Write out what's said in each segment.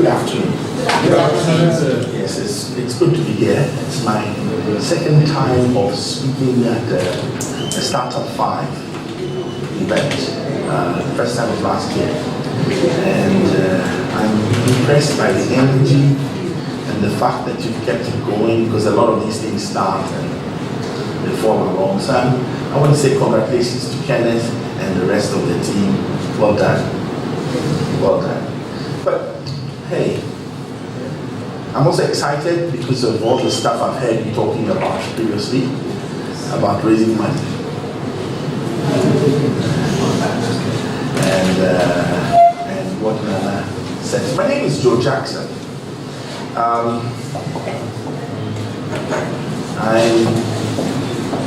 Good afternoon. Good afternoon, sir. Yes, it's good to be here. It's my second time of speaking at the StartUp5 event. First time was last year. And I'm impressed by the energy and the fact that you've kept it going, because a lot of these things start and they fall along. So I want to say congratulations to Kenneth and the rest of the team. Well done. Well done. But hey, I'm also excited because of all the stuff I've heard you talking about previously, about raising money. And what Nana said. My name is Joe Jackson.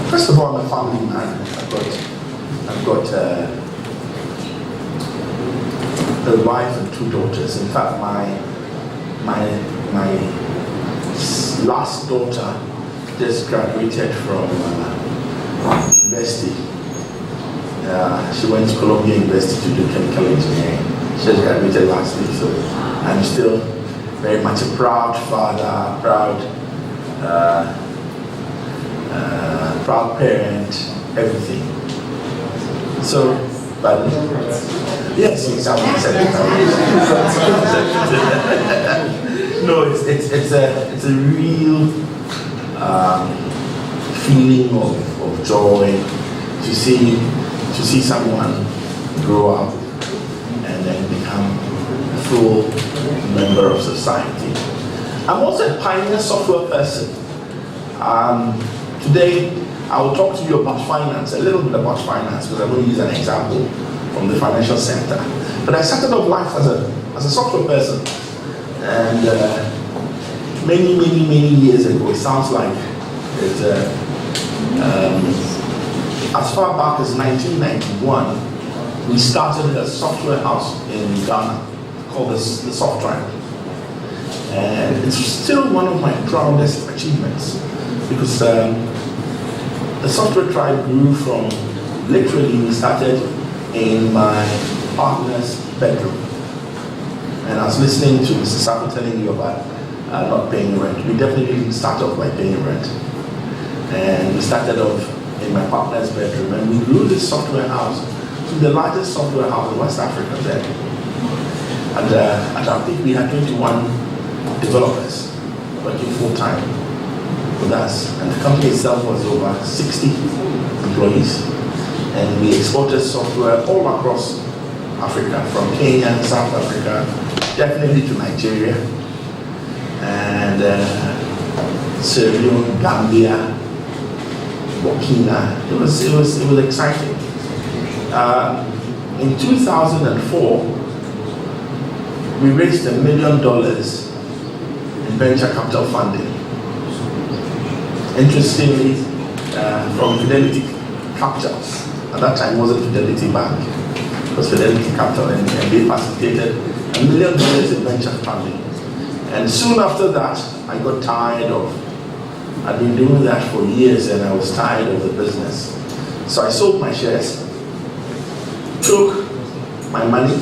First of all, I'm a family man. I've got a wife and two daughters. In fact, my last daughter just graduated from university. She went to Columbia University to do chemical engineering. She just graduated last week, so I'm still very much a proud father, proud parent, everything. So, but yes, exactly. No, it's a real feeling of joy to see someone grow up and then become a full member of society. I'm also a pioneer software person. Today I will talk to you about finance, a little bit about finance, because I'm going to use an example from the financial sector. But I started off life as a software person, and many years ago. It sounds like it's as far back as 1991, we started a software house in Ghana called the Soft Tribe, and it's still one of my proudest achievements, because the software tribe grew from literally, we started in my partner's bedroom. And I was listening to Mr. Sako telling you about not paying rent. We definitely didn't start off by paying rent. And we started off in my partner's bedroom, and we grew this software house to the largest software house in West Africa then. And at our peak, we had 21 developers working full-time with us, and the company itself was over 60 employees, and we exported software all across Africa, from Kenya, South Africa, definitely to Nigeria, and Leone, Gambia, Burkina. It was exciting. In 2004, we raised $1 million in venture capital funding. Interestingly, from Fidelity Capital. At that time, it wasn't Fidelity Bank, it was Fidelity Capital, and they facilitated $1 million in venture funding. And soon after that, I got tired of, I'd been doing that for years, and I was tired of the business. So I sold my shares, took my money,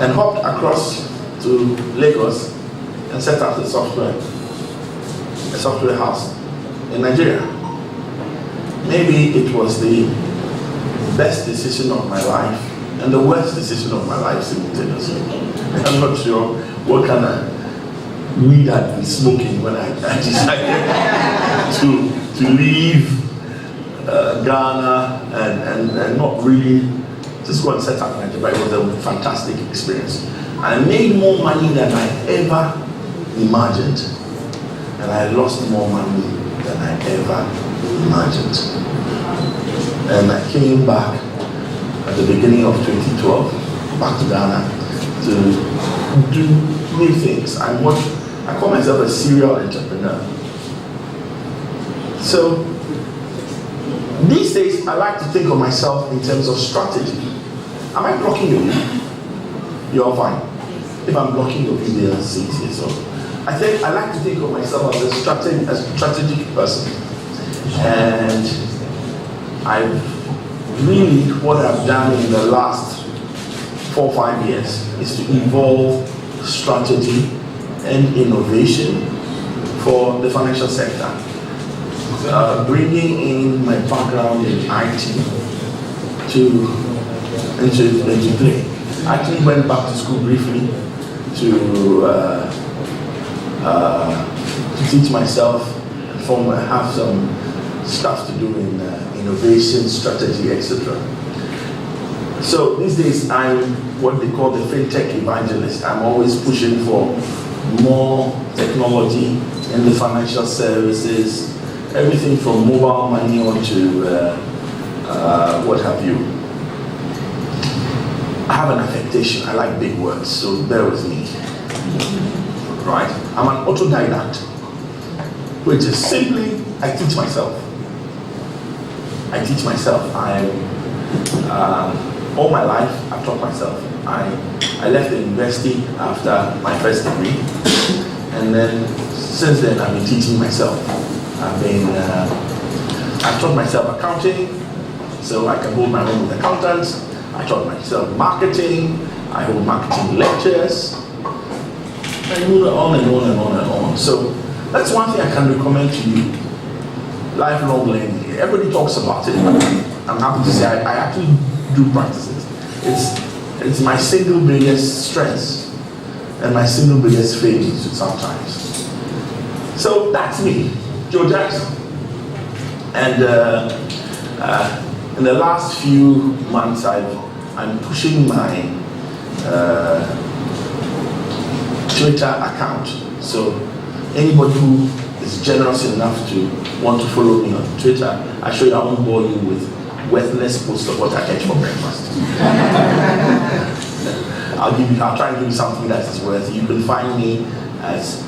and hopped across to Lagos and set up a software house in Nigeria. Maybe it was the best decision of my life and the worst decision of my life simultaneously. I'm not sure what kind of weed I'd been smoking when I decided to leave Ghana and not really just go and set up Nigeria. But it was a fantastic experience. I made more money than I ever imagined, and I lost more money than I ever imagined. And I came back at the beginning of 2012, back to Ghana, to do new things. I call myself a serial entrepreneur. So these days, I like to think of myself in terms of strategy. Am I blocking your view? You're fine. If I'm blocking your view, they'll see it. So I like to think of myself as a strategic person. And what I've done in the last 4 or 5 years is to evolve strategy and innovation for the financial sector. Bringing in my background in IT into play. I actually went back to school briefly to teach myself and have some stuff to do in innovation, strategy, etc. So these days I'm what they call the fintech evangelist. I'm always pushing for more technology in the financial services, everything from mobile money on to what have you. I have an affectation. I like big words, so bear with me. Right? I'm an autodidact, which is simply I teach myself. I teach myself. All my life I've taught myself. I left the university after my first degree, and then since then I've been teaching myself. I've taught myself accounting, so I can hold my own with accountants. I taught myself marketing. I hold marketing lectures, and on and on and on and on. So that's one thing I can recommend to you. Lifelong learning. Everybody talks about it, but I'm happy to say I actually do practice it. It's my single biggest strength and my single biggest failure sometimes. So that's me, Joe Jackson. And in the last few months, I'm pushing my Twitter account. So anybody who is generous enough to want to follow me on Twitter, I show you I won't bore you with worthless posts of what I ate for breakfast. I'll try and give you something that is worth. You can find me as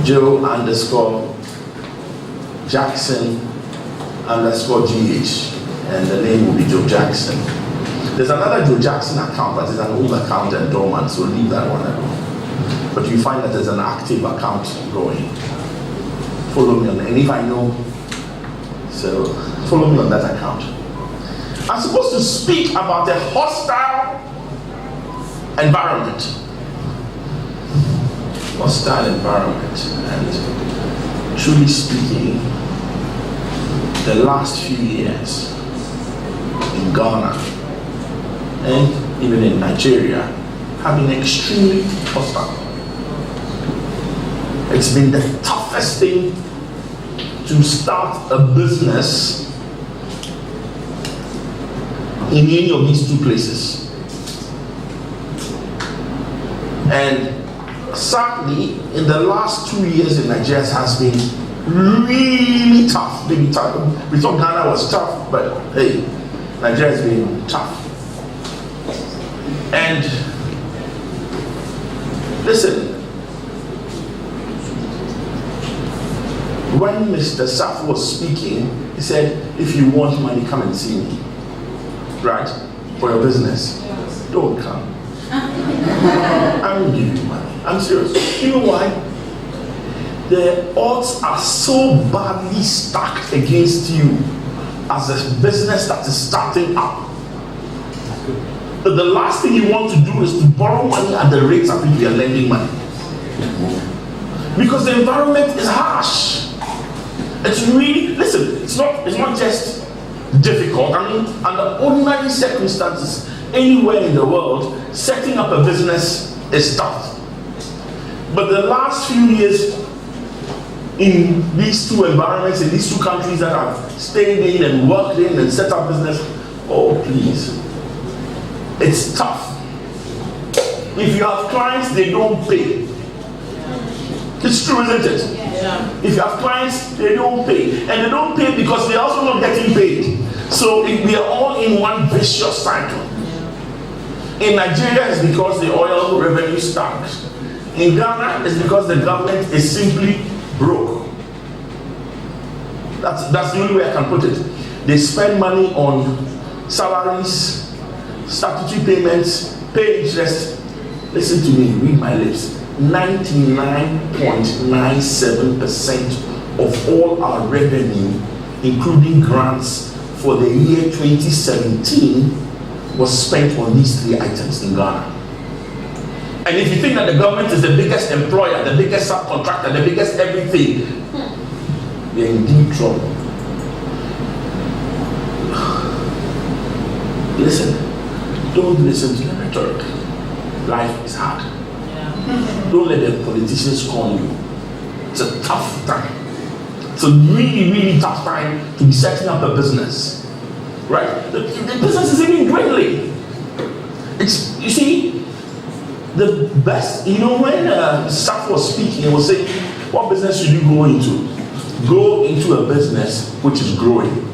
Joe_Jackson_GH, and the name will be Joe Jackson. There's another Joe Jackson account, but it's an old account and dormant, so leave that one alone. But you find that there's an active account going. Follow me on, and if I know, so follow me on that account. I'm supposed to speak about a hostile environment. Hostile environment, and truly speaking, the last few years in Ghana and even in Nigeria have been extremely hostile. It's been the toughest thing to start a business in any of these two places. And sadly, in the last 2 years in Nigeria has been really tough. Maybe tough. We thought Ghana was tough, but hey, Nigeria has been tough. And listen, when Mr. Saf was speaking, he said, if you want money, come and see me. Right? For your business. Don't come. I won't give you money. I'm serious. You know why? The odds are so badly stacked against you as a business that is starting up. But the last thing you want to do is to borrow money at the rates at which you are lending money. Because the environment is harsh. It's really, listen, it's not just difficult. I mean, under ordinary circumstances, anywhere in the world, setting up a business is tough. But the last few years, in these two environments, in these two countries that I've stayed in and worked in and set up business, oh please, it's tough. If you have clients, they don't pay. It's true, isn't it? Yeah. If you have clients, they don't pay. And they don't pay because they're also not getting paid. So we are all in one vicious cycle. In Nigeria, it's because the oil revenue stank. In Ghana, it's because the government is simply broke. That's the only way I can put it. They spend money on salaries, statutory payments, pay interest. Listen to me, read my lips. 99.97% of all our revenue, including grants for the year 2017, was spent on these 3 items in Ghana. And if you think that the government is the biggest employer, the biggest subcontractor, the biggest everything, you're in deep trouble. Listen, don't listen to the rhetoric. Life is hard. Don't let the politicians scorn you. It's a tough time. It's a really, really tough time to be setting up a business. Right? The business is even dwindling. It's, you see, the best, when Saf was speaking, he was saying, what business should you go into? Go into a business which is growing.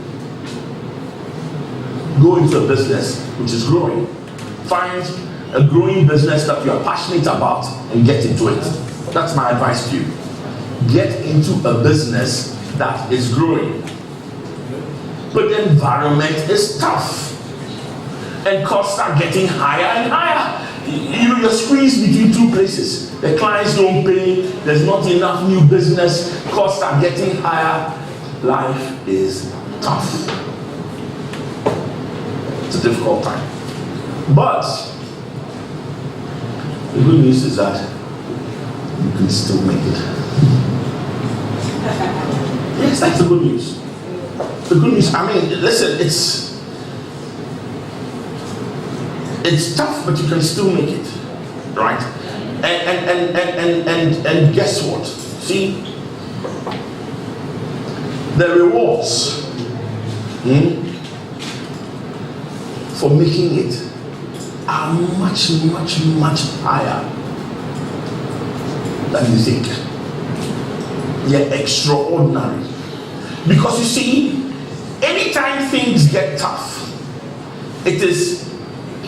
Go into a business which is growing. Find a growing business that you are passionate about and get into it. That's my advice to you. Get into a business that is growing. But the environment is tough. And costs are getting higher and higher. You're squeezed between 2 places. The clients don't pay, there's not enough new business, costs are getting higher. Life is tough. It's a difficult time. But the good news is that you can still make it. Yes, that's the good news. The good news, listen, it's tough, but you can still make it, right? And guess what? See, the rewards for making it are much, much, much higher than you think. They're extraordinary. Because you see, anytime things get tough, it is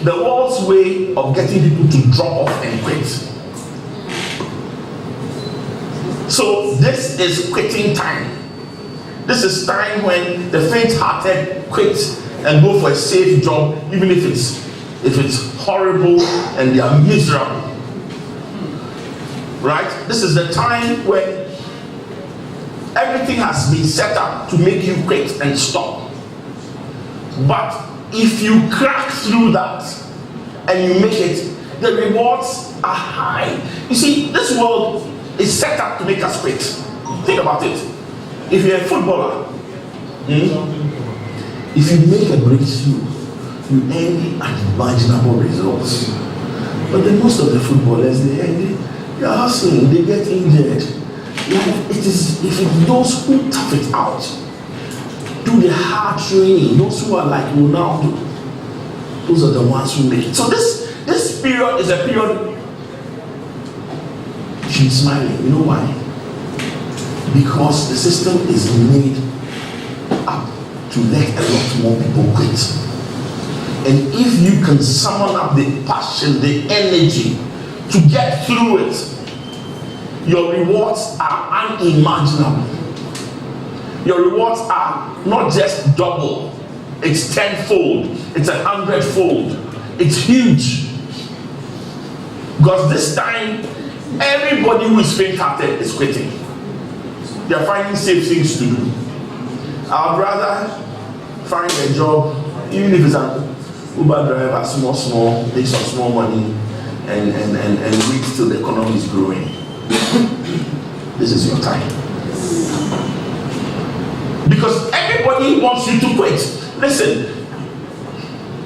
the world's way of getting people to drop off and quit. So this is quitting time. This is time when the faint-hearted quit and go for a safe job, even if it's horrible and they are miserable. Right? This is the time when everything has been set up to make you quit and stop. But if you crack through that and you make it, the rewards are high. You see, this world is set up to make us quit. Think about it. If you're a footballer, if you make a breakthrough, you earn unimaginable results. But then most of the footballers, they're hustling, they get injured. Those who tough it out, do the hard training, those who are like Ronaldo, those are the ones who make it. So this period is a period. She's smiling. You know why? Because the system is made up to let a lot more people quit. And if you can summon up the passion, the energy to get through it, your rewards are unimaginable. Your rewards are not just double, it's 10-fold, it's 100-fold, it's huge. Because this time, everybody who is faint-hearted is quitting. They are finding safe things to do. I would rather find a job, even if it's an Uber driver, small, make some small money, and wait till the economy is growing. This is your time. Because everybody wants you to quit. Listen,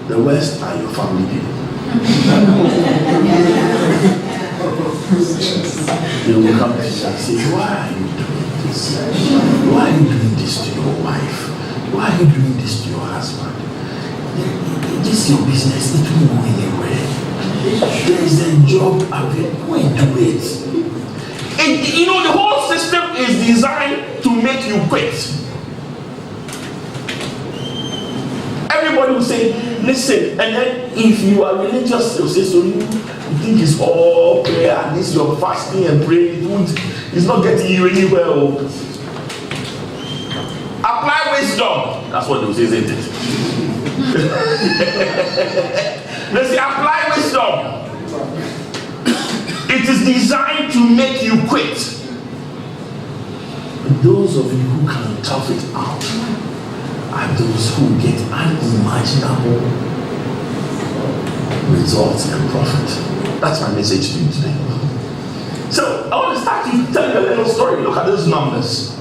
the worst are your family people. They will come to you and say, why are you doing this? Why are you doing this to your wife? Why are you doing this to your husband? This is your business, it won't go anywhere. There is a job available, go and do it. And the whole system is designed to make you quit. Everybody will say, listen, and then if you are religious, they'll say, so you think it's all prayer, and this your fasting and praying, it's not getting you anywhere. Apply wisdom. That's what they'll say, isn't it? They say, apply wisdom. It is designed to make you quit. But those of you who can tough it out are those who get unimaginable results and profit. That's my message to you today. So I want to start to tell you a little story. Look at those numbers.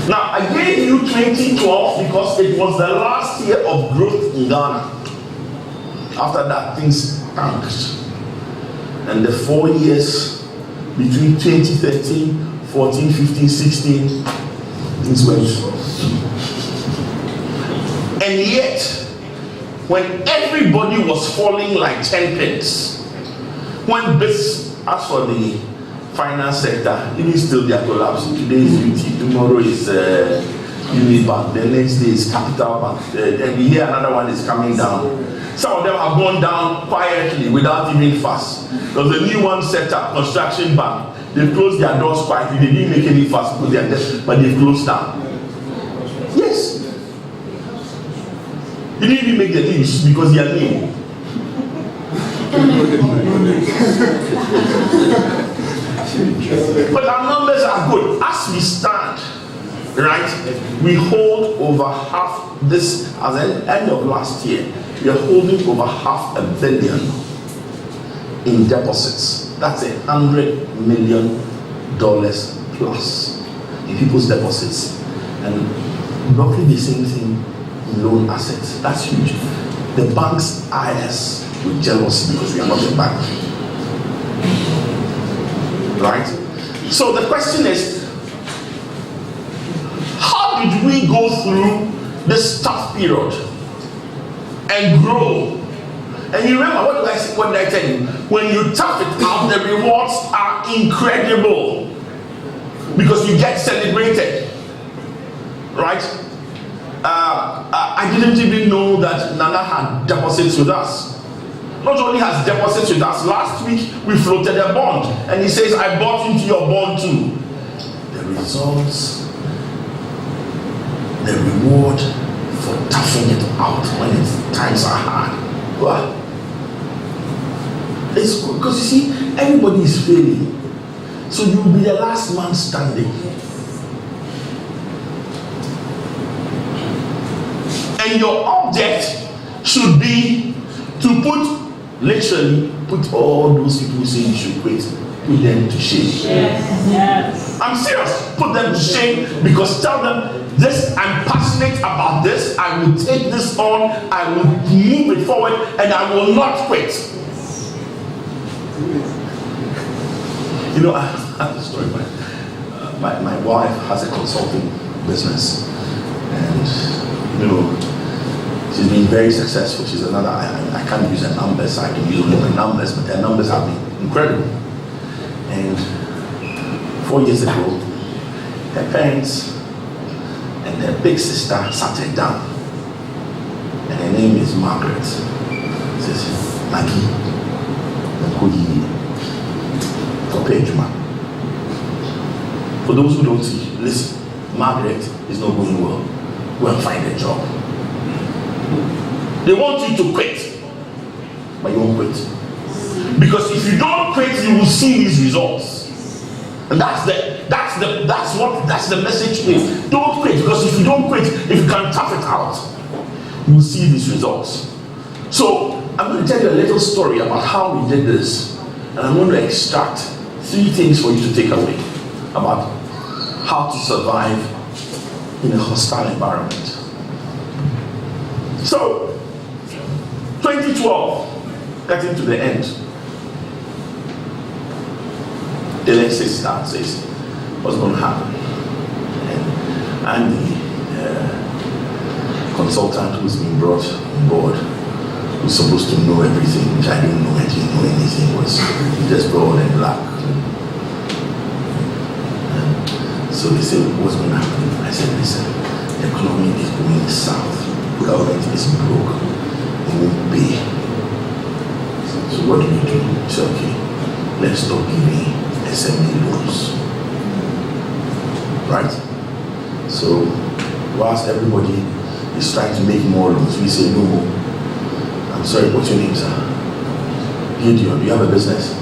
Now, I gave you 2012 because it was the last year of growth in Ghana. After that, things tanked. And the 4 years between 2013, 14, 15, 16, things went. And yet, when everybody was falling like 10 pence, when this, as for the finance sector, even still they are collapsing. Today is UT, tomorrow is Unibank, the next day is Capital Bank, and we hear another one is coming down. Some of them have gone down quietly without even fuss. There's a new one set up, Construction Bank. They've closed their doors quietly. They didn't make any fuss because they are dead, but they've closed down. Yes. They didn't even make the news because they are new. But our numbers are good. As we stand, right, we hold over half this, as at the end of last year, we are holding over $500 million in deposits. That's $100 million plus in people's deposits. And roughly the same thing in loan assets. That's huge. The banks eye us with jealousy because we are not a bank. Right? So the question is, how did we go through this tough period and grow? And you remember what did I tell you? When you tap it out, the rewards are incredible because you get celebrated. Right? I didn't even know that Nana had deposits with us. Not only has deposits with us, last week we floated a bond and he says, I bought into your bond too. The results, the reward for toughing it out when times are hard. Well, it's good because you see, everybody is failing. So you will be the last man standing. And your object should be to literally put all those people who say you should quit, put them to shame. Yes. I'm serious. Put them to shame because tell them this, I'm passionate about this, I will take this on, I will move it forward, and I will not quit. You know, I have a story. My wife has a consulting business, and you know, she's been very successful. She's another, I can't use her numbers, I can use only my numbers, but her numbers have been incredible. And 4 years ago, her parents and her big sister sat her down. And her name is Margaret. She says, Maggie, for those who don't see, listen, Margaret is not going well. Go and find a job. They want you to quit, but you won't quit. Because if you don't quit, you will see these results. And that's the message is. Don't quit, because if you don't quit, if you can tough it out, you will see these results. So I'm going to tell you a little story about how we did this, and I'm going to extract 3 things for you to take away about how to survive in a hostile environment. So 2012, getting to the end, Dalex says, what's going to happen? And the consultant who's been brought on board, who's supposed to know everything, which I didn't know, I didn't know anything, was just broad and black. So they said, what's going to happen? I said, listen, the economy is going south. Government is broke. It won't pay. So what do? He said, okay, let's stop giving SME loans. Right? So whilst everybody is trying to make more loans, we say no more. I'm sorry, what's your name, sir? Gideon, do you have a business?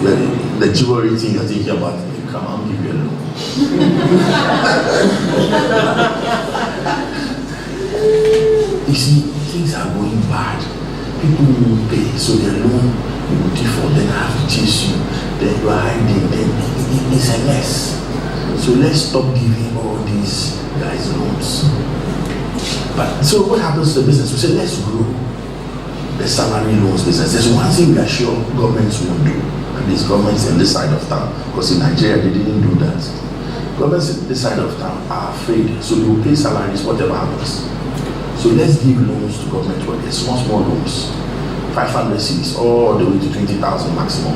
The jewelry thing you're thinking about, if you come, I'll give you a loan. You see, things are going bad. People will pay, so their loan will default, then I have to chase you, then you are hiding, then it's a mess. So let's stop giving all these guys loans. But so what happens to the business? We say, let's grow the salary loans business. There's one thing we are sure governments won't do, and these governments in this side of town, because in Nigeria they didn't do that. Governments in this side of town are afraid, so they will pay salaries whatever happens. So let's give loans to government workers, small loans, 500 cedis all the way to 20,000 maximum.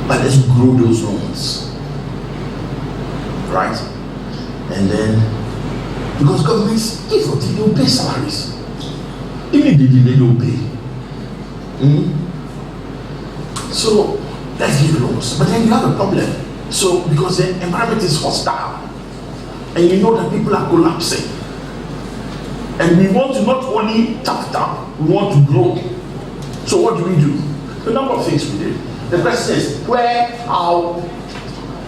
But let's grow those loans, right? And then, because governments, if they will pay salaries, even if they delay, they will pay. So let's give loans, but then you have a problem. So because the environment is hostile, and you know that people are collapsing, and we want to not only tap, we want to grow. So what do? The number of things we did. The question is where, how,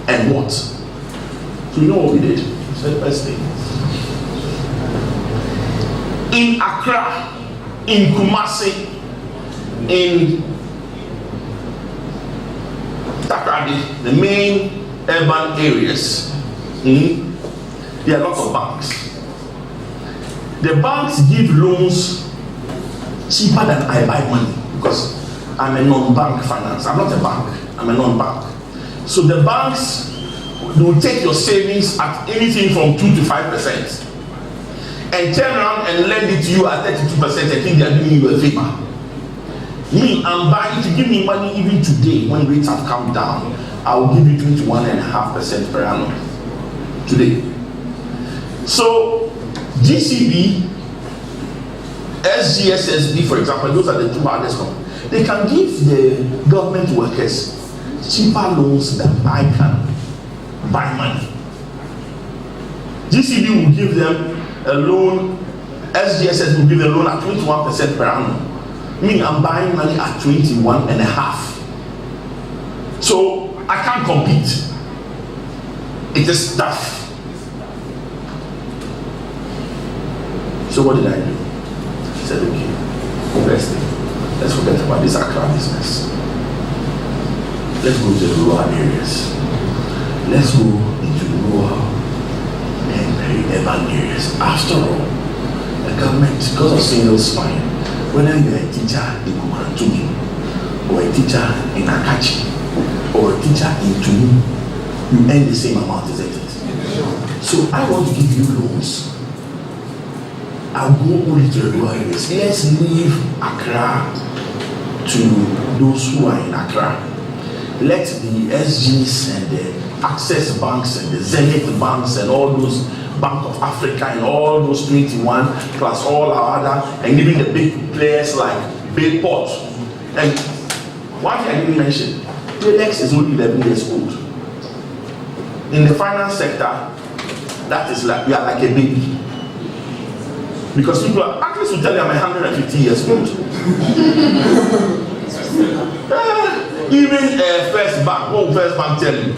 and what. So you know what we did? So the first thing. In Accra, in Kumasi, in Takrady, the main urban areas, there are lots of banks. The banks give loans cheaper than I buy money, because I'm a non-bank finance. I'm not a bank, I'm a non-bank. So the banks will take your savings at anything from 2 to 5% and turn around and lend it to you at 32% and think they are doing you a favor. Me, I'm buying. If you give me money even today, when rates have come down, I will give you 21.5% per annum today. So GCB, SGSSB, for example, those are the two hardest companies. They can give the government workers cheaper loans than I can buy money. GCB will give them a loan, SGSS will give them a loan at 21% per annum. Me, I'm buying money at 21.5. So I can't compete. It is tough. So what did I do? I said, okay, first thing, let's forget about this Accra business. Let's go to the rural areas. Let's go into the rural and urban areas. After all, the government, because of single spine, whether you're a teacher in Kumantumi, or a teacher in Akachi, or a teacher in Tunu, you earn the same amount, isn't it? So I want to give you loans. I'll go only to the rural areas. Let's leave Accra to those who are in Accra. Let the SGs and the Access banks and the Zenith banks and all those Bank of Africa and all those 21 plus all our other, and even the big players like Bayport. And one thing I didn't mention, Dalex is only 11 years old. In the finance sector, that is like, we are like a baby. Because people are, at least will tell you I'm 150 years old. Even First Bank, what will First Bank tell you?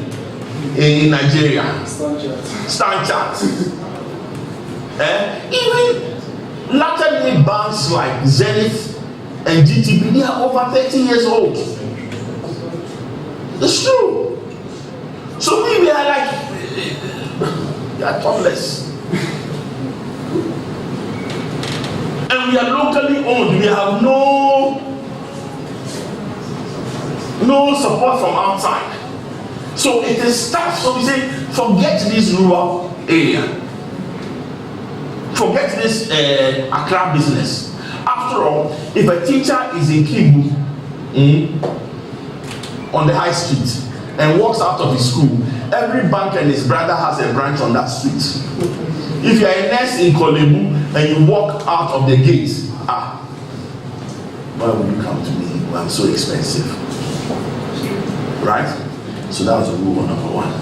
In Nigeria, StartUp5 even latter-day banks like Zenith and GTB, they are over 30 years old. It's true. So we are like, we are topless. And we are locally owned. We have no support from outside. So it is tough. So we say, forget this rural area. Forget this Accra business. After all, if a teacher is in Kimbu on the high street and walks out of his school, every bank and his brother has a branch on that street. If you are a nurse in Kolebu and you walk out of the gate, why would you come to me? Well, I'm so expensive. Right? So that was rule number one.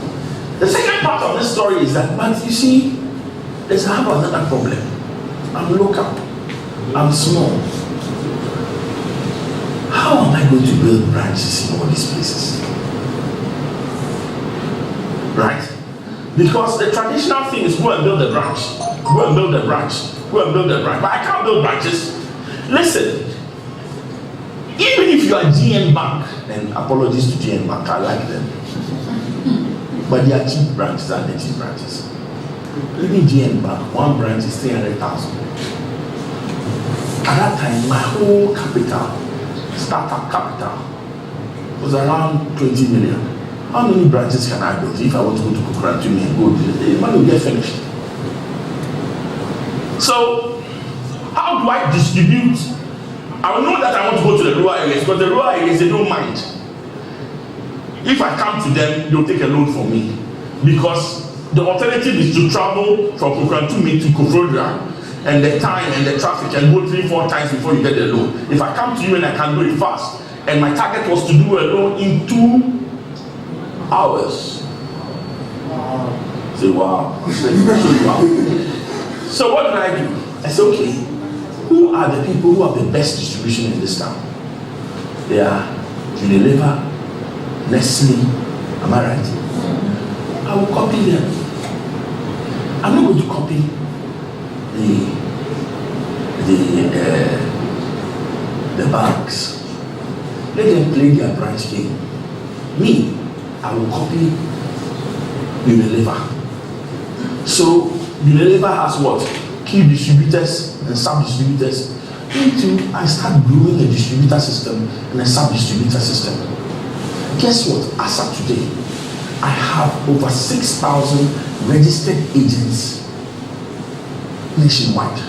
The second part of this story is that, but you see, I have another problem. I'm local. I'm small. How am I going to build branches in all these places? Because the traditional thing is go and build a branch, go and build a branch, go and build a branch. But I can't build branches. Listen, even if you are GN Bank, and apologies to GN Bank, I like them. But they are cheap branches and the cheap branches. Even GN Bank, one branch is 300,000. At that time, my whole capital, startup capital, was around 20 million. How many branches can I build if I want to go to Kukurantumi and go to the money will get finished? So, how do I distribute? I know that I want to go to the rural areas because the rural areas, they don't mind. If I come to them, they'll take a loan from me. Because the alternative is to travel from Kukurantumi to Kofrodra, and the time and the traffic and go 3-4 times before you get the loan. If I come to you and I can do it fast, and my target was to do a loan in 2 hours. Say wow. So what did I do? I said, okay, who are the people who have the best distribution in this town? They are Unilever, Nestle, am I right? I will copy them. I'm not going to copy the banks. Let them play their branch game. Me, I will copy Unilever. So Unilever has what? Key distributors and sub-distributors. I start growing a distributor system and a sub-distributor system. Guess what? As of today, I have over 6,000 registered agents nationwide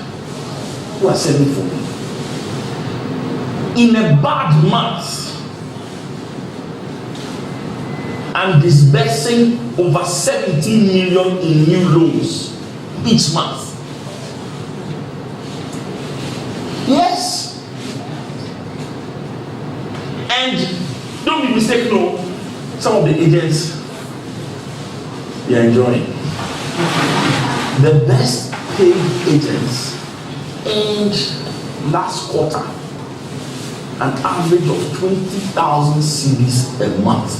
who are selling for me. In a bad month, I'm disbursing over 17 million in new loans each month. Yes. And don't be mistaken, no, some of the agents, they are enjoying. The best paid agents earned last quarter an average of 20,000 cedis a month.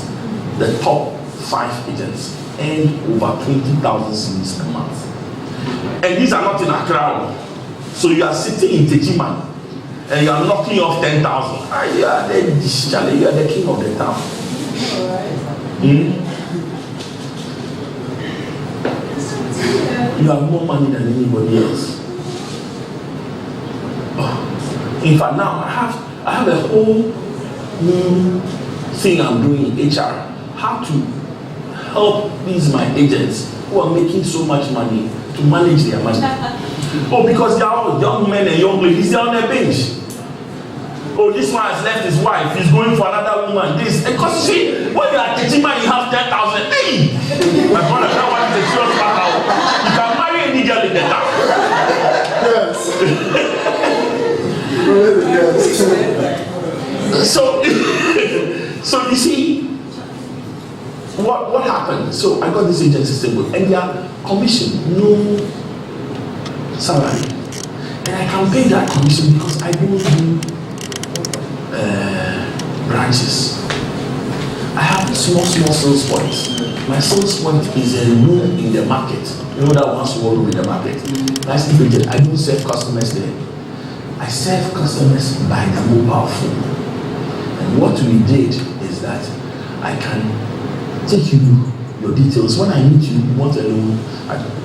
The top 5 agents earned over 20,000 cedis a month. And these are not in Accra. So you are sitting in Techiman and you are knocking off 10,000. You are the king of the town. You have more money than anybody else. In fact, now I have a whole new thing I'm doing in HR. How to help these my agents who are making so much money to manage their money. Because they are all young men and young ladies, they are on their bench. This one has left his wife, he's going for another woman. Because you see, when you are teaching man, you have 10,000. Hey! My brother, that one is a serious matter. You can marry any girl in the town. Yes. So you see, what happened? So I got this agency stable, and their commission, no salary. And I can pay that commission because I don't do branches. I have small sales points. My sales point is a room in the market. You know that one small room in the market? That's different. I don't serve customers there. I serve customers by the mobile phone. And what we did is that I can take you your details. When I meet you, you want a loan,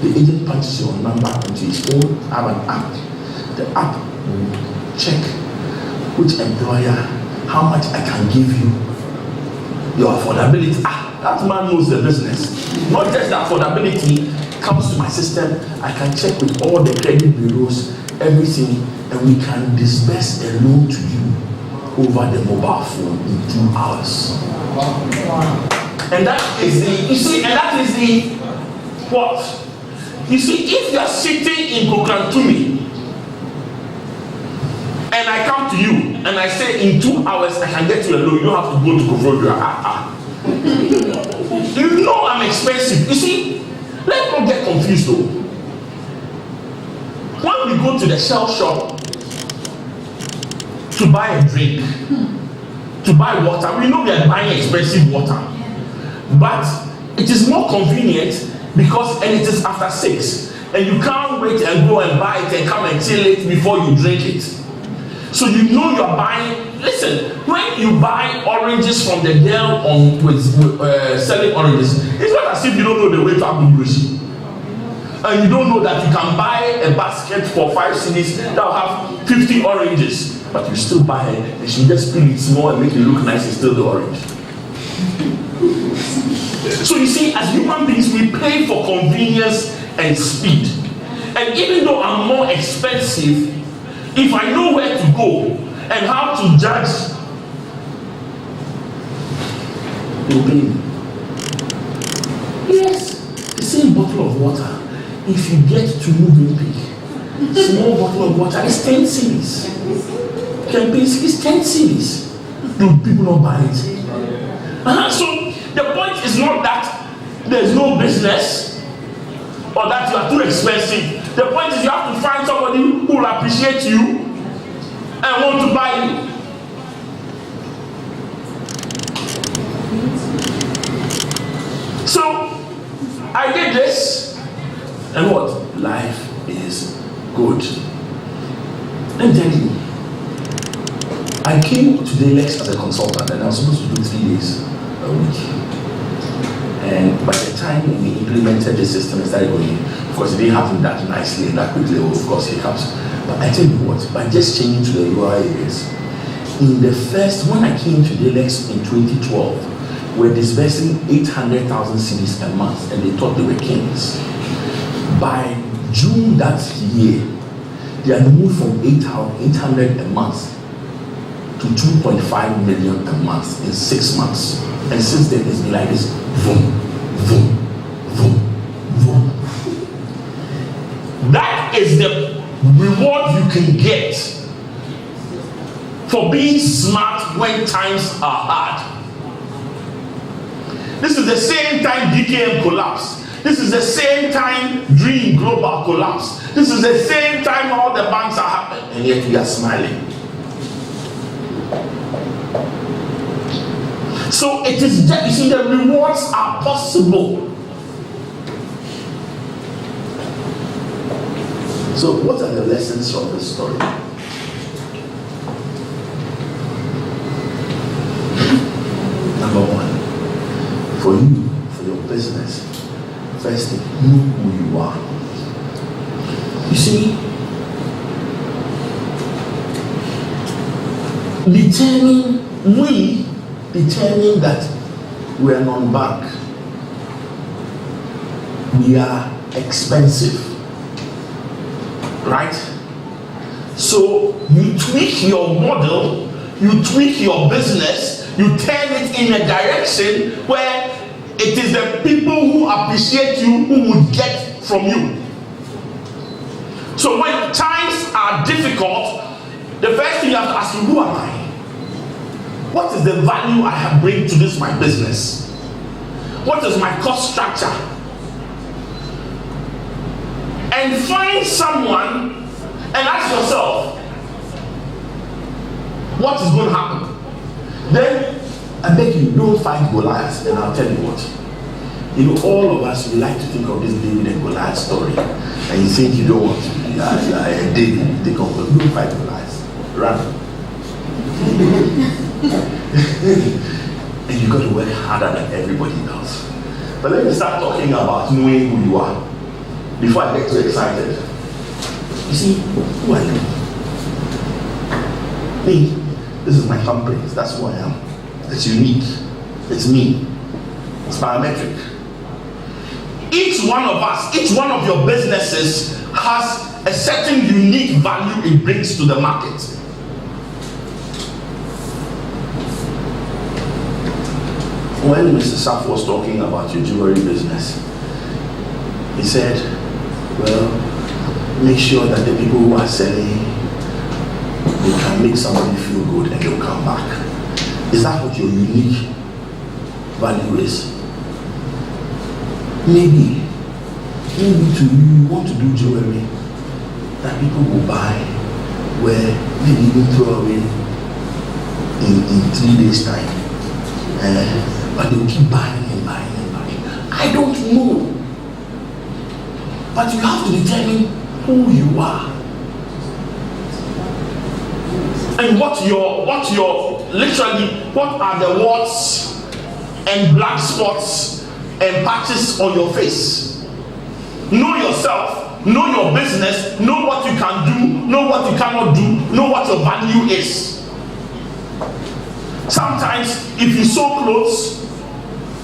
the agent punches your number into his phone. I have an app. The app will check which employer, how much I can give you, your affordability. That man knows the business. Not just the affordability comes to my system. I can check with all the credit bureaus, everything, and we can disburse a loan to you over the mobile phone in 2 hours. And that is what? You see, if you are sitting in Kukurantumi and I come to you and I say in 2 hours I can get you a loan, you don't have to go to Kofrodra. You know I'm expensive. You see, let's not get confused though. When we go to the Shell shop to buy a drink, to buy water, we know we are buying expensive water. But it is more convenient because and it is after 6, and you can't wait and go and buy it and come and chill it before you drink it. So you know you're buying. Listen, when you buy oranges from the girl selling oranges, it's not as if you don't know the way to Abubushi. And you don't know that you can buy a basket for 5 cedis that will have 50 oranges, but you still buy it, and she just peel it small and make it look nice and still the orange. So you see, as human beings, we pay for convenience and speed. And even though I'm more expensive, if I know where to go and how to judge, you'll pay me. Yes, the same bottle of water. If you get to Movenpick, small bottle of water is 10 cedis. Campaign is 10 cedis. Do people not buy it? So the point is not that there's no business or that you are too expensive. The point is you have to find somebody who will appreciate you and want to buy you. So I did this. And what? Life is good. Let me tell you, I came to Dalex as a consultant and I was supposed to do 3 days a week. And by the time we implemented the system and started going, of course, it didn't happen that nicely and that quickly, of course, hiccups. But I tell you what, by just changing to the rural areas, when I came to Dalex in 2012, we're disbursing 800,000 cedis a month and they thought they were kings. By June that year, they had moved from 800 a month to 2.5 million a month in 6 months. And since then, it's been like this, boom, boom, boom, boom. That is the reward you can get for being smart when times are hard. This is the same time DKM collapsed. This is the same time Dream Global collapsed. This is the same time all the banks are happening, and yet we are smiling. So it is, you see, the rewards are possible. So what are the lessons from this story? Number one, for you, for your business, first thing, know who you are. You see, determine that we are non-bank. We are expensive. Right? So you tweak your model, you tweak your business, you turn it in a direction where it is the people who appreciate you who would get from you. So when times are difficult, the first thing you have to ask you, who am I? What is the value I have bring to this my business? What is my cost structure? And find someone and ask yourself, what is going to happen? Then I beg you, don't fight Goliath, and I'll tell you what. You know, all of us, we like to think of this David and Goliath story, and you think you don't want to be David, you think of Goliath. Don't fight Goliath. Run. And you got to work harder than everybody else. But let me start talking about knowing who you are before I get too excited. You see, who are you? Me. This is my company. That's who I am. It's unique. It's me. It's biometric. Each one of us, each one of your businesses has a certain unique value it brings to the market. When Mr. Saf was talking about your jewelry business, he said, well, make sure that the people who are selling, they can make somebody feel good and they'll come back. Is that what your unique value is? Maybe to you want to do jewelry that people will buy, where maybe even throw away in 3 days time. But they'll keep buying and buying and buying. I don't know. But you have to determine who you are. And what are the warts and black spots and patches on your face. Know yourself, know your business, know what you can do, know what you cannot do, know what your value is. Sometimes if you sew clothes,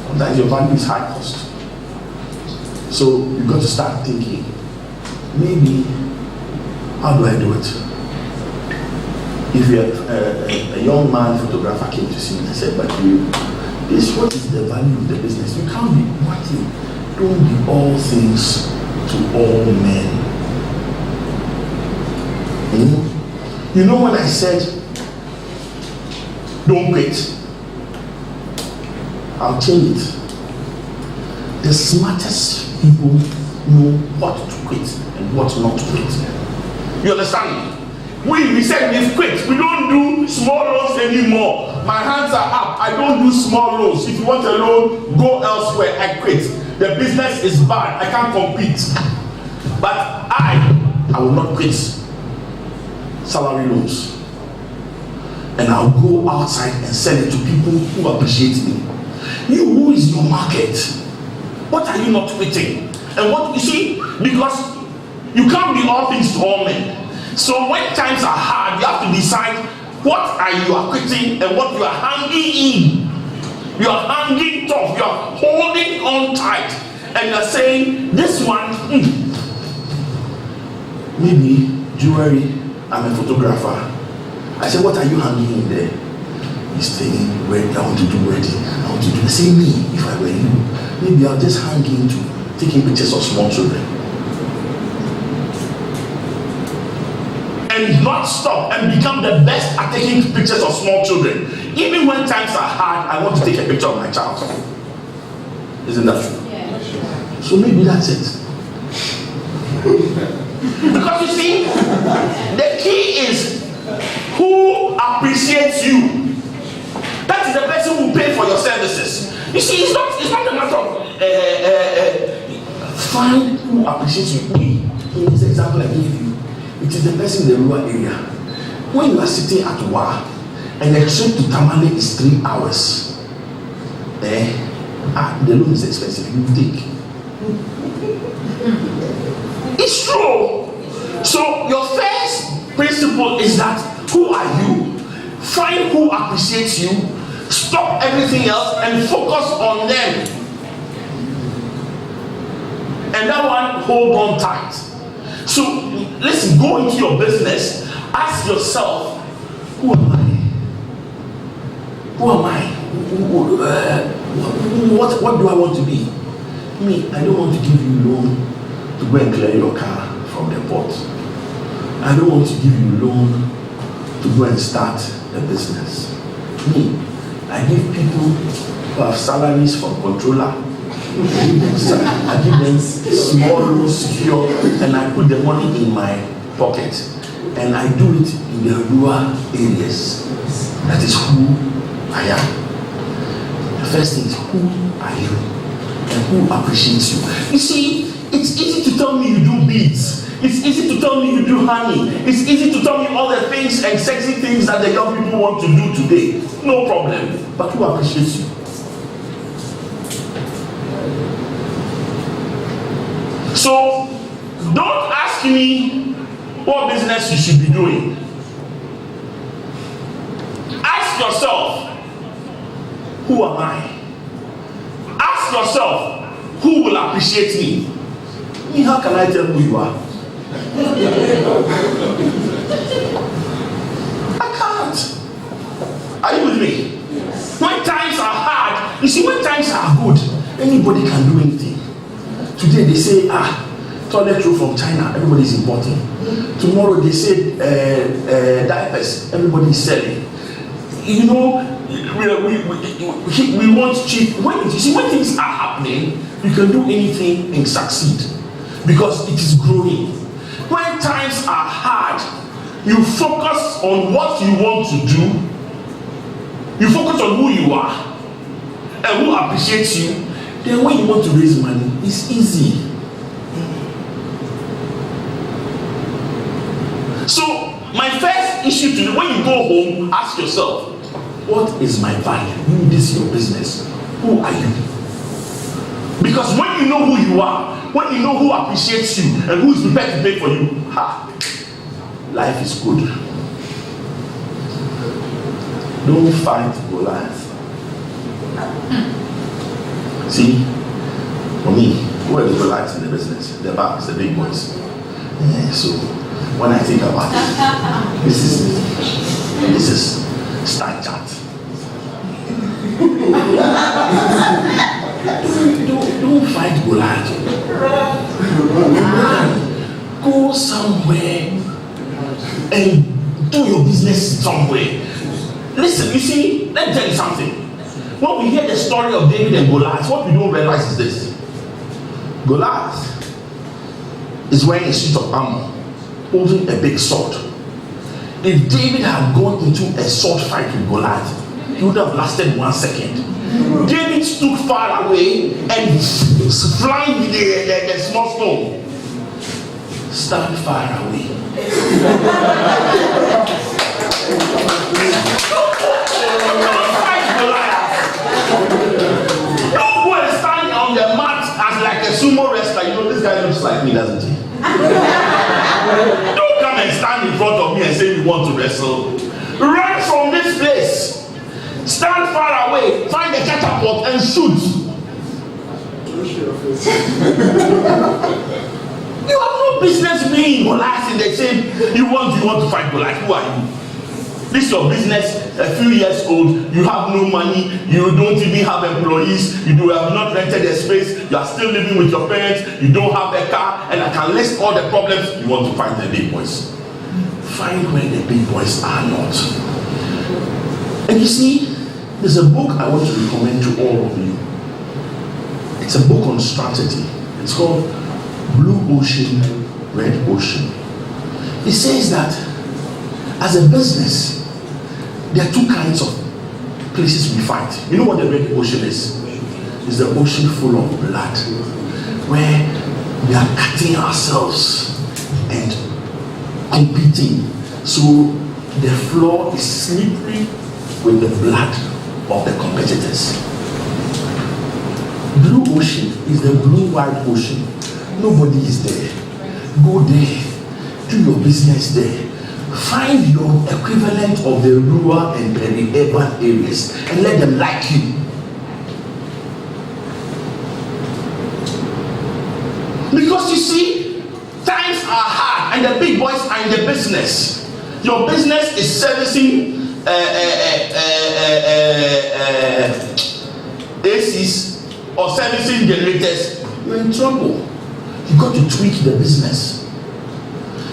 sometimes your value is high cost. So you've got to start thinking, maybe, how do I do it? If you're a young man photographer came to see me and said, but what is the value of the business? You can't be one thing. Don't be all things to all men. You know when I said, don't quit, I'll change it. The smartest people know what to quit and what not to quit. You understand me? We said we've quit. We don't do small loans anymore. My hands are up. I don't do small loans. If you want a loan, go elsewhere. I quit. The business is bad. I can't compete. But I will not quit salary loans. And I'll go outside and sell it to people who appreciate me. Who is your market? What are you not quitting? And what you see, because you can't be all things to all men. So when times are hard, you have to decide what are you quitting and what you are hanging in. You are hanging tough, you are holding on tight, and you are saying, this one, maybe jewelry, I'm a photographer. I said, what are you hanging in there? He's saying, I want to do wedding. I want to do the same me. If I were you, maybe I'll just hang into taking pictures of small children. And not stop and become the best at taking pictures of small children. Even when times are hard, I want to take a picture of my child. Isn't that true? Yeah. So maybe that's it. Because you see, the key is who appreciates you. That is the person who pays for your services. You see, it's not a matter of find who appreciates you. In this example I gave you, it is the person in the rural area. When you are sitting at work and the trip to Tamale is 3 hours, the loan is expensive, you take. It's true. So your first principle is that who are you? Find who appreciates you, stop everything else and focus on them. And that one, hold on tight. So listen, go into your business, ask yourself, who am I? Who am I? What do I want to be? Me, I don't want to give you loan to go and clear your car from the port. I don't want to give you loan to go and start a business. Me, I give people who have salaries from controller. I give them small loans, secure, and I put the money in my pocket. And I do it in the rural areas. That is who I am. The first thing is, who are you? And who appreciates you? You see, it's easy to tell me you do beads. It's easy to tell me you do honey. It's easy to tell me all the things and sexy things that the young people want to do today. No problem. But who appreciates you? So, don't ask me what business you should be doing. Ask yourself, who am I? Ask yourself, who will appreciate me? How can I tell who you are? I can't. Are you with me? When times are hard, you see, when times are good, anybody can do anything. Today they say, toilet roll from China, everybody is importing. Tomorrow they say diapers, everybody is selling. You know, we want cheap. When things are happening, you can do anything and succeed because it is growing. When times are hard, you focus on what you want to do. You focus on who you are and who appreciates you. Then when you want to raise money, it's easy. So my first issue today, when you go home, ask yourself, what is my value? You, this is your business. Who are you? Because when you know who you are, when you know who appreciates you and who is prepared to pay for you, life is good. Don't fight Goliath. See, for me, who are the Goliaths in the business? The banks, the big boys. Yeah, so when I think about it, this is StartUp. Don't fight Goliath. Go somewhere and do your business somewhere. Listen, you see, let me tell you something. When we hear the story of David and Goliath, what we don't realize is this. Goliath is wearing a suit of armor, holding a big sword. If David had gone into a sword fight with Goliath, he would have lasted 1 second. David stood far away and flying the small stone. Stand far away. Don't fight Goliath. Don't go and stand on the mat as like a sumo wrestler. You know, this guy looks like me, doesn't he? Don't come and stand in front of me and say you want to wrestle. Run from this place. Stand far away, find the catapult and shoot. You have no business being Goliath in the same. You want to fight Goliath. Who are you? This is your business, a few years old, you have no money, you don't even have employees, you have not rented a space, you are still living with your parents, you don't have a car, and I can list all the problems. You want to fight the big boys. Find where the big boys are not. And you see, there's a book I want to recommend to all of you. It's a book on strategy. It's called Blue Ocean, Red Ocean. It says that as a business, there are two kinds of places we fight. You know what the red ocean is? It's the ocean full of blood, where we are cutting ourselves and competing. So the floor is slippery with the blood of the competitors. Blue ocean is the blue-white ocean. Nobody is there. Go there. Do your business there. Find your equivalent of the rural and peri-urban areas and let them like you. Because you see, times are hard and the big boys are in the business. Your business is servicing ACs or servicing generators. You're in trouble. You got to tweak the business.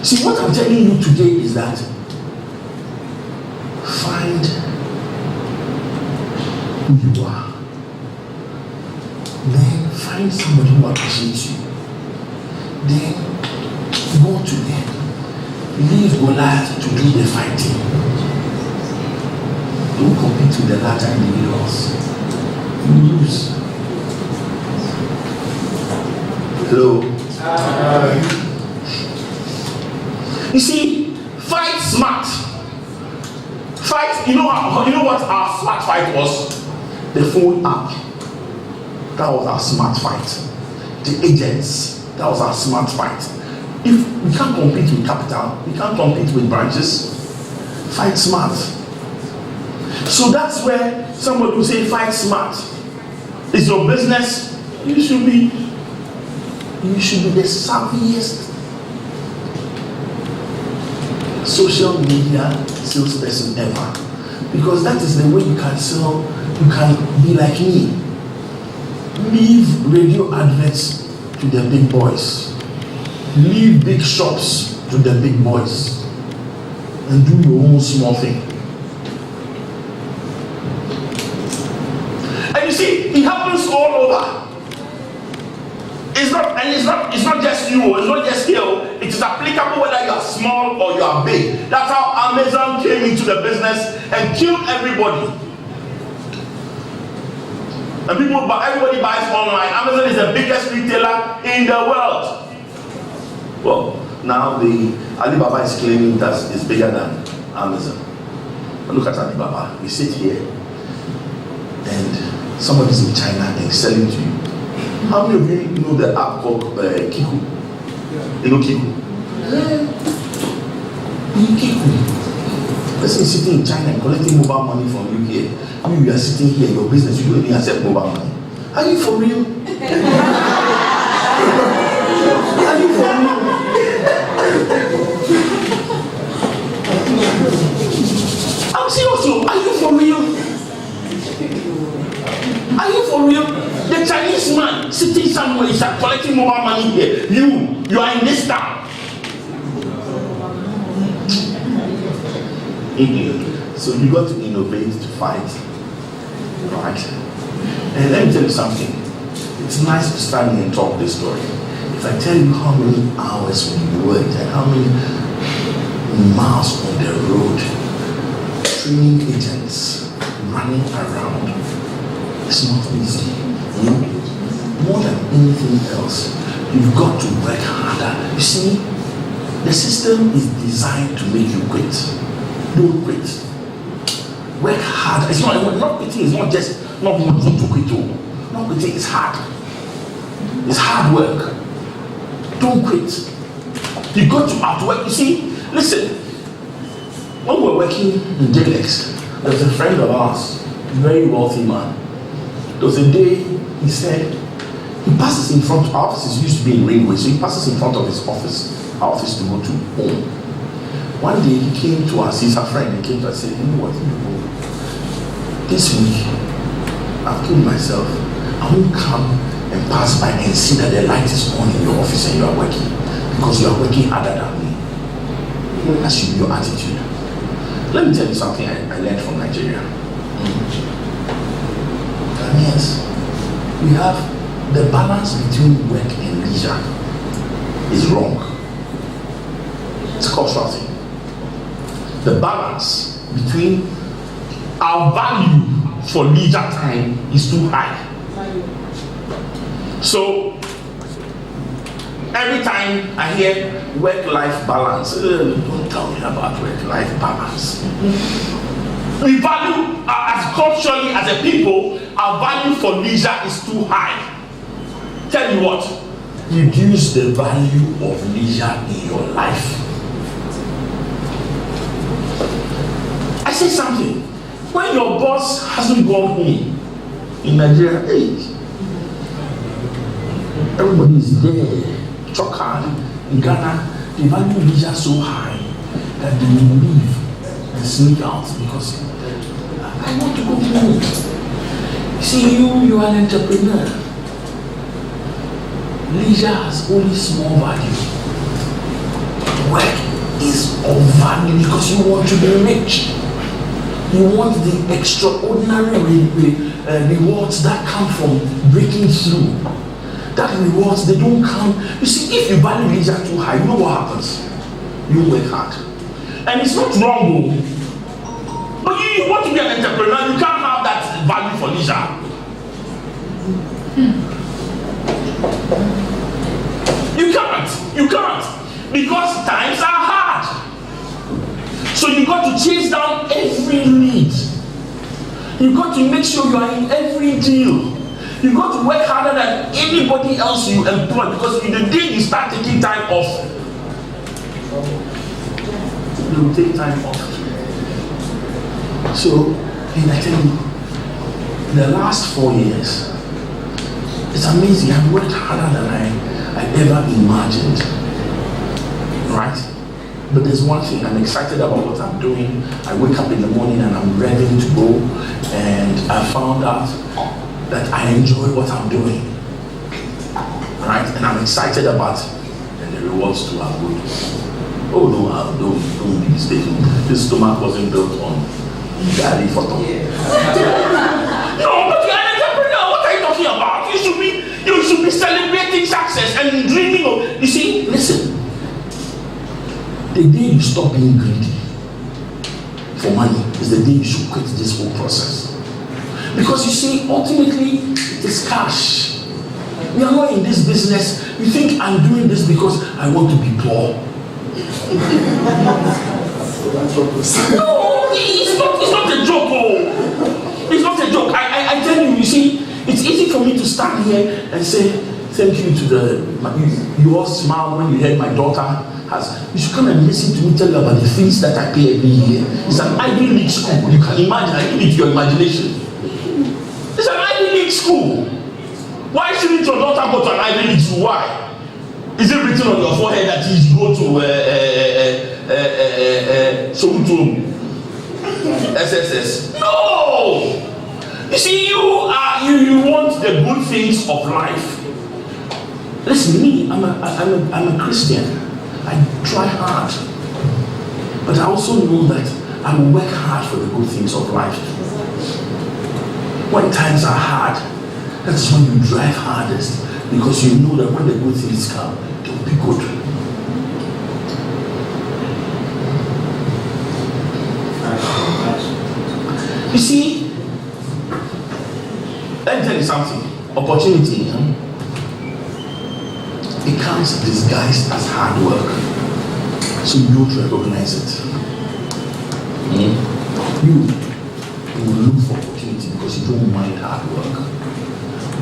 See, what I'm telling you today is that find who you are. Then find somebody who appreciates you. Then go to them. Leave Goliath to do the fighting. Don't compete with the larger individuals. You lose. Hello. You see, fight smart. Fight, you know what our smart fight was? The phone app. That was our smart fight. The agents, that was our smart fight. If we can't compete with capital, we can't compete with branches. Fight smart. So that's where somebody will say fight smart. It's your business. You should be the savviest social media salesperson ever, because that is the way you can sell. You can be like me. Leave radio adverts to the big boys. Leave big shops to the big boys, and do your own small thing. And you see, it happens all over. It's not just you, it's not just here. It is applicable whether you are small or you are big. That's how Amazon came into the business and killed everybody. And everybody buys online. Amazon is the biggest retailer in the world. Well, Now the Alibaba is claiming that it's bigger than Amazon. But look at Alibaba. We sit here and somebody's in China and selling to you. How many of you know the app called Kiku? You know Kiku? Kiku. Person is sitting in China and collecting mobile money from you here. You are sitting here, your business, you don't even accept mobile money. Are you for real? Are you for real? I'm serious. Are you for real? Are you for real? The Chinese man sitting somewhere is collecting mobile money here. You are in this town. So you got to innovate to fight, right? And let me tell you something. It's nice to stand here and talk this story. If I tell you how many hours we worked and how many miles on the road, training agents running around, it's not easy. More than anything else, you've got to work harder. You see, the system is designed to make you quit. Don't quit. Work hard. It's not quitting. It's not just not wanting to quit. Not quitting. It's hard. It's hard work. Don't quit. You got to outwork. You see, listen. When we were working in Dalex, there was a friend of ours, a very wealthy man. There was a day he said he passes in front. Our offices used to be in Ringway, so he passes in front of his office. Our office to go to home. One day he came to us, he's a friend, he came to us and said, you know what, this week, I've told myself, I won't come and pass by and see that the light is on in your office and you are working, because you are working harder than me. That should be your attitude. Let me tell you something I learned from Nigeria. Ghanaians, we have the balance between work and leisure is wrong. It's a cultural thing. The balance between our value for leisure time is too high. So every time I hear work-life balance, don't tell me about work-life balance. We value, as culturally as a people, our value for leisure is too high. Tell you what, reduce the value of leisure in your life. I say something. When your boss hasn't gone home in Nigeria, hey, everybody is there. Chock hard. In Ghana, they value leisure so high that they will leave and sneak out because I want to go home. See, you are an entrepreneur. Leisure has only small value. Work is of value because you want to be rich. You want the extraordinary rewards that come from breaking through. That rewards, they don't come. You see, if you value leisure too high, you know what happens? You work hard. And it's not wrong, but you want to be an entrepreneur, you can't have that value for leisure. You can't. Because times are hard. So you got to chase down every need. You got to make sure you are in every deal. You got to work harder than anybody else you employ, because in the day you start taking time off, you will take time off. So, and I tell you, in the last 4 years, it's amazing. I've worked harder than I ever imagined. Right? But there's one thing, I'm excited about what I'm doing. I wake up in the morning and I'm ready to go, and I found out that I enjoy what I'm doing. Right? And I'm excited about it. And the rewards too are good. Oh no, don't be mistaken. This stomach wasn't built on daddy photo. No, but you're an entrepreneur. What are you talking about? You should be celebrating success and dreaming of. You see, listen. The day you stop being greedy for money is the day you should quit this whole process. Because you see, ultimately, it's cash. We are not in this business. You think I'm doing this because I want to be poor. No, it's not a joke. Oh. It's not a joke. I tell you, you see, it's easy for me to stand here and say, thank you to you all smile when you heard my daughter has. You should come and listen to me tell you about the fees that I pay every year. It's an Ivy League school. You can imagine, I leave it to your imagination. It's an Ivy League school. Why shouldn't your daughter go to an Ivy League school? Why? Is it written on your forehead that you go to SSS? No! You see, you want the good things of life. Listen, me, I'm a Christian. I try hard. But I also know that I will work hard for the good things of life. When times are hard, that's when you drive hardest. Because you know that when the good things come, they will be good. You see, let me tell you something. Opportunity, it comes disguised as hard work. So you don't recognize it. You will look for opportunity because you don't mind hard work.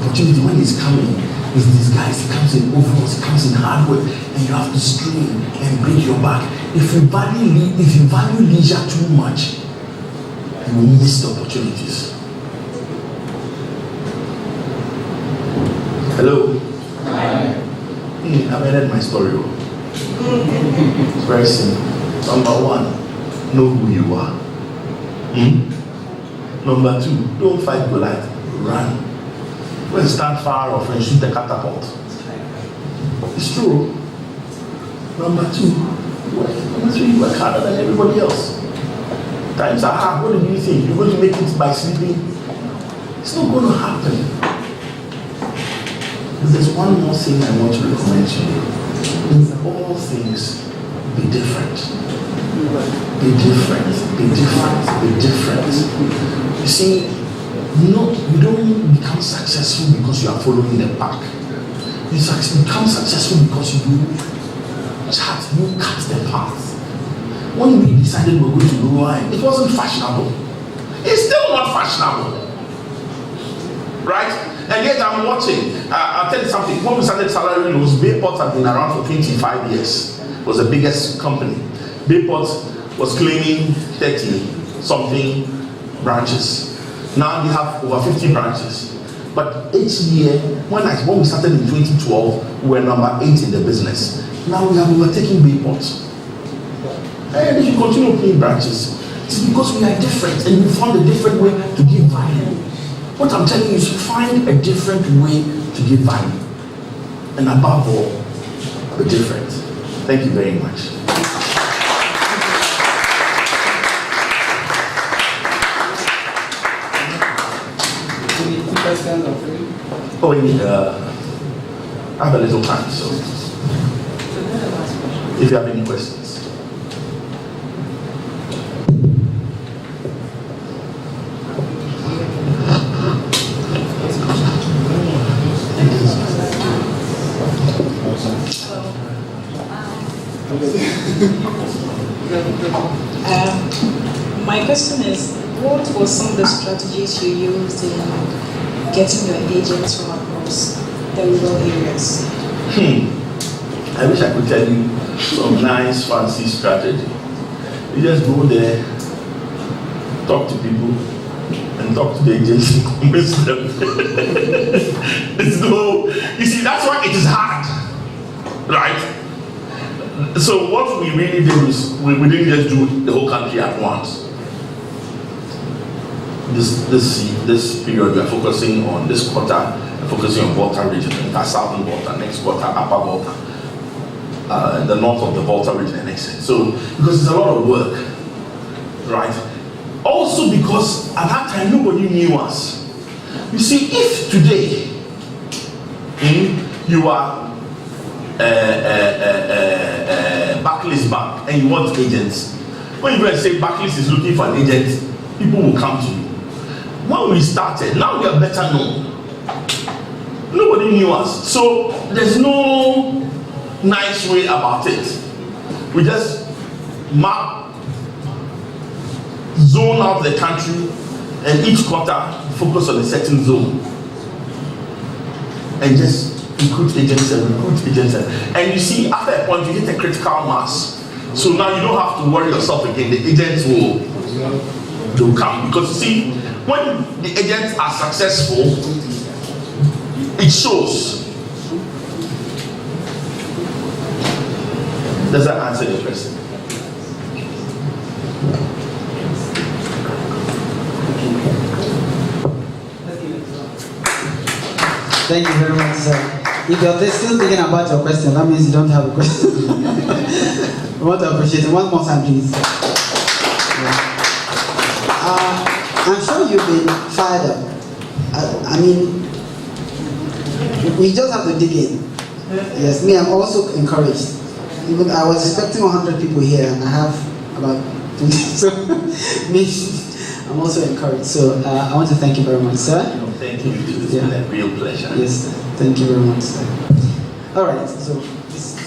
Opportunity, when it's coming, is disguised. It comes in overalls, it comes in hard work, and you have to strain and break your back. If you value leisure too much, you will miss the opportunities. Hello? Hi. I've ended my story. It's very simple. Number one, know who you are. Number two, don't fight Goliath, run. When you stand far off and shoot the catapult. It's true. Number two, you work harder than everybody else. Times are hard. What do you think? You're going to make it by sleeping? It's not going to happen. But there's one more thing I want to recommend to you. In all things, be different. Be different. Be different. Be different. You see, you don't become successful because you are following the pack. You become successful because you cut the path. When we decided we were going to Leone, it wasn't fashionable. It's still not fashionable. Right? And yet I'm watching. I'll tell you something. When we started Salary Loans, Bayport had been around for 25 years. It was the biggest company. Bayport was claiming 30-something branches. Now we have over 50 branches. But each year, when we started in 2012, we were number 8 in the business. Now we have overtaken Bayport. And if you continue opening branches, it's because we are different and we found a different way to give value. What I'm telling you is find a different way to give value. And above all, be different. Thank you very much. Oh, I have a little time, so if you have any questions. My question is, what were some of the strategies you used in getting your agents from across the rural areas? I wish I could tell you some nice fancy strategy. You just go there, talk to people, and talk to the agents and convince them. You see, that's why it is hard, right? So what we really did is we didn't just do the whole country at once. This period we are focusing on this quarter, focusing on Volta region, southern Volta, next quarter upper Volta, the north of the Volta region and next. So because it's a lot of work, right? Also because at that time nobody knew us. You see, if today you are Barclays Bank and you want agents, when you go and say Barclays is looking for an agent, people will come to you. When we started, now we are better known. Nobody knew us, so there's no nice way about it. We just map, zone out the country, and each quarter focus on a certain zone. And just recruit agents. And you see, after a point, you hit a critical mass. So now you don't have to worry yourself again. The agents will come. Because you see, when the agents are successful, it shows. Does that answer your question? Thank you very much, sir. If you're still thinking about your question, that means you don't have a question. I want to appreciate it. One more time, please. I'm sure you've been fired up. I mean, we just have to dig in. Yes, me, I'm also encouraged. Even I was expecting 100 people here, and I have about 20. So, me, I'm also encouraged. So, I want to thank you very much, sir. No, thank you. It's been a real pleasure. Yes, thank you very much, sir. All right, so this